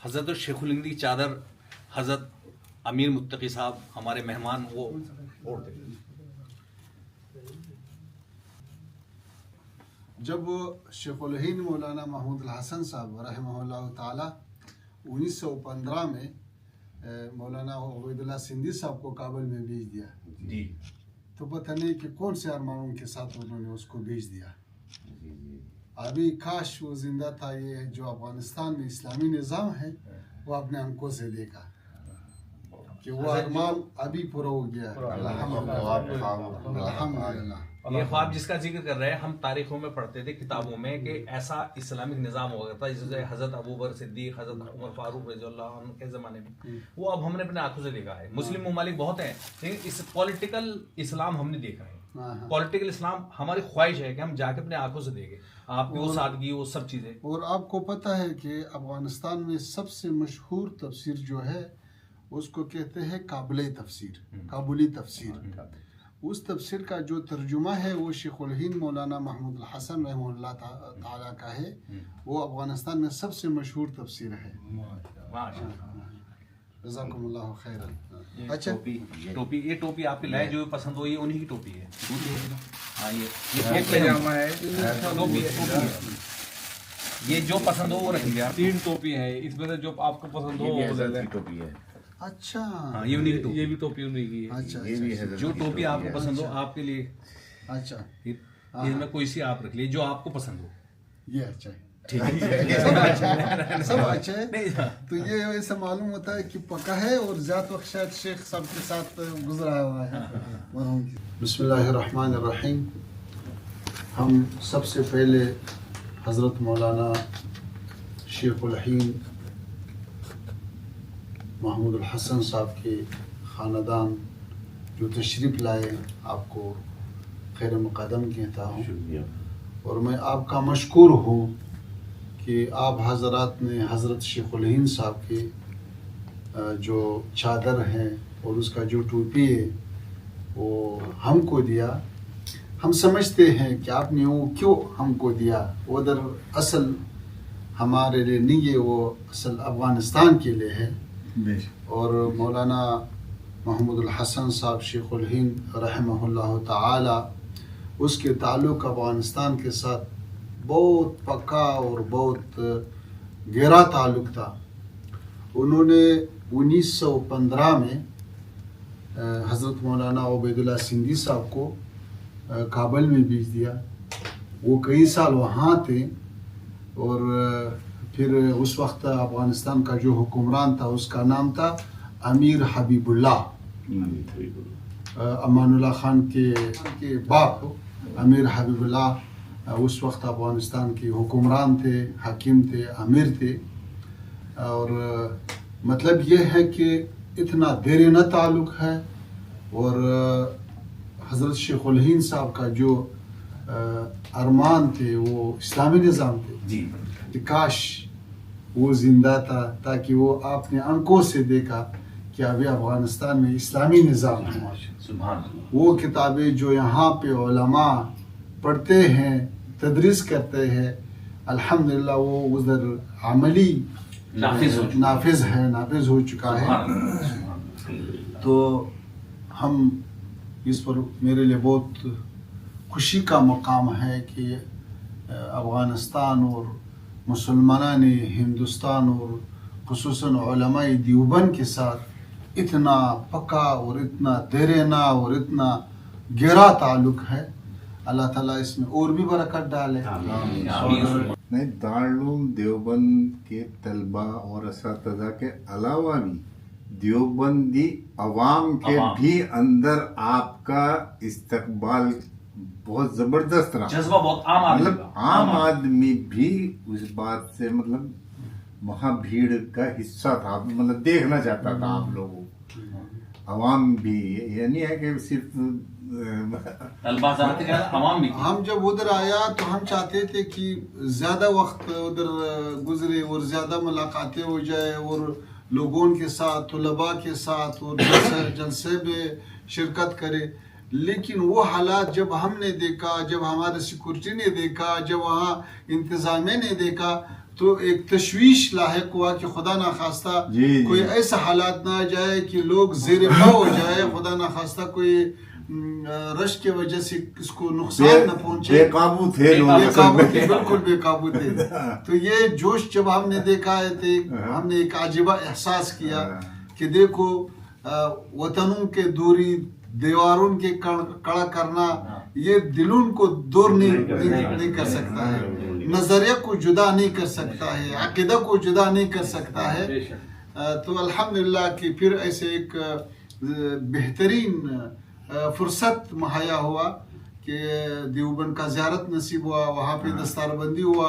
حضرت شیخ الہند کی چادر حضرت امیر متقی صاحب ہمارے مہمان وہ اوڑھتے ہیں. جب شیخ الہند مولانا محمود الحسن صاحب رحمہ اللہ تعالی 1915 میں مولانا عبید اللہ سندھی صاحب کو کابل میں بھیج دیا جی تو پتہ نہیں کہ کون سے ارمانوں کے ساتھ انہوں نے اس کو بھیج دیا. ابھی کاش وہ زندہ تھا. یہ جو افغانستان میں اسلامی نظام ہے وہ اپنے آنکھوں سے دیکھا کہ وہ ارمان ابھی پورا ہو گیا. الحمدللہ. یہ خواب جس کا ذکر کر رہے ہیں ہم تاریخوں میں پڑھتے تھے کتابوں میں کہ ایسا اسلامک نظام ہو گیا تھا جسے حضرت ابوبکر صدیق حضرت عمر فاروق رضی اللہ عنہ کے زمانے میں وہ اب ہم نے اپنے آنکھوں سے دیکھا ہے. مسلم ممالک بہت ہیں لیکن اس پولیٹیکل اسلام ہم نے دیکھا ہے. پولیٹیکل اسلام ہماری خواہش ہے کہ ہم جا کے اپنے آنکھوں سے دیکھیں آپ کی وہ سادگی وہ سب چیزیں. اور آپ کو پتہ ہے کہ افغانستان میں سب سے مشہور تفسیر جو ہے اس کو کہتے ہیں کابلی تفسیر، کابلی تفسیر. اس تفسیر کا جو ترجمہ ہے وہ شیخ الہند مولانا محمود الحسن رحمہ اللہ تعالیٰ کا ہے. وہ افغانستان میں سب سے مشہور تفسیر ہے. جزاکم اللہ خیرا. اچھا ٹوپی یہ ٹوپی آپ کی لائے جو پسند ہوئی انہی کی ٹوپی ہے. ہاں یہ پاجامہ ہے، ٹوپی ہے. یہ جو پسند ہو وہ رکھ لیا. 3 ٹوپی ہے اس میں سے جو آپ کو پسند ہو وہ لے لیں. ٹوپی ہے. اچھا ہاں یہ انہی کی ٹوپی. یہ بھی ٹوپی انہی کی ہے. اچھا جو ٹوپی آپ کو پسند ہو آپ کے لیے اچھا اس میں کوئی سی آپ رکھ لیے جو آپ کو پسند ہو. یہ اچھا ہے. ٹھیک ہے سب اچھا ہے. تو یہ ایسا معلوم ہوتا ہے کہ پکا ہے اور زیادہ وقت شاید شیخ صاحب کے ساتھ گزرا ہوا ہے مرحوم. بسم اللہ الرحمن الرحیم. ہم سب سے پہلے حضرت مولانا شیخ الہند محمود الحسن صاحب کے خاندان جو تشریف لائے آپ کو خیر مقدم کہتا ہوں. اور میں آپ کا مشکور ہوں کہ آپ حضرات نے حضرت شیخ الہند صاحب کے جو چادر ہیں اور اس کا جو ٹوپی ہے وہ ہم کو دیا. ہم سمجھتے ہیں کہ آپ نے وہ کیوں ہم کو دیا. وہ در اصل ہمارے لیے نہیں ہے، وہ اصل افغانستان کے لیے ہے. اور مولانا محمود الحسن صاحب شیخ الہند رحمہ اللہ تعالی اس کے تعلق افغانستان کے ساتھ بہت پکا اور بہت گہرا تعلق تھا. انہوں نے 1915 میں حضرت مولانا عبید اللہ سندھی صاحب کو کابل میں بھیج دیا. وہ کئی سال وہاں تھے اور پھر اس وقت افغانستان کا جو حکمران تھا اس کا نام تھا امیر حبیب اللہ. امان اللہ خان کے باپ امیر حبیب اللہ اس وقت افغانستان کے حکمران تھے، حاکم تھے، امیر تھے. اور مطلب یہ ہے کہ اتنا دیرینہ تعلق ہے. اور حضرت شیخ الہند صاحب کا جو ارمان تھے وہ اسلامی نظام تھے. جی کاش وہ زندہ تھا تاکہ وہ آپ نے آنکھوں سے دیکھا کہ ابھی افغانستان میں اسلامی نظام ہے. سبحان اللہ. وہ کتابیں جو یہاں پہ علماء پڑھتے ہیں تدریس کرتے ہیں الحمدللہ وہ ادھر عملی نافذ ہو چکا ہے. تو ہم اس پر میرے لیے بہت خوشی کا مقام ہے کہ افغانستان اور مسلمانان ہندوستان اور خصوصاً علماء دیوبند کے ساتھ اتنا پکا اور اتنا دیرینہ اور اتنا گہرا تعلق ہے. اللہ تعالیٰ اس میں اور بھی برکت ڈالے. نہیں، دارالعلوم دیوبند کے طلباء اور اساتذہ کے علاوہ بھی دیوبندی عوام کے بھی اندر آپ کا استقبال بہت زبردست رہا. جذبہ بہت عام آدمی مطلب عام آدمی بھی اس بات سے مطلب وہاں بھیڑ کا حصہ تھا، مطلب دیکھنا چاہتا تھا آپ لوگوں. عوام بھی یہ نہیں ہے کہ صرف عوام بھی. ہم جب ادھر آیا تو ہم چاہتے تھے کہ زیادہ وقت ادھر گزرے اور زیادہ ملاقاتیں ہو جائے اور لوگوں کے ساتھ، طلباء کے ساتھ اور جلسے میں شرکت کرے. لیکن وہ حالات جب ہم نے دیکھا، جب ہمارے سیکورٹی نے دیکھا، جب وہاں انتظامیہ نے دیکھا تو ایک تشویش لاحق ہوا کہ خدا نخواستہ کوئی ایسا حالات نہ آ جائے کہ لوگ زیر پا ہو جائے، خدا نخواستہ کوئی رش کی وجہ سے اس کو نقصان نہ پہنچے. بے قابو تھے لوگ، بے قابو تھے، بالکل بے قابو تھے. تو یہ جوش جب ہم نے دیکھا ہے، ہم نے ایک عجیبہ احساس کیا کہ دیکھو وطنوں کے دوری، دیواروں کے کڑا کرنا، یہ دلوں کو دور نہیں کر سکتا ہے، نظریہ کو جدا نہیں کر سکتا ہے، عقیدہ کو جدا نہیں کر سکتا ہے. تو الحمدللہ کہ پھر ایسے ایک بہترین فرصت مہیا ہوا کہ دیوبند کا زیارت نصیب ہوا، وہاں پہ دستار بندی ہوا.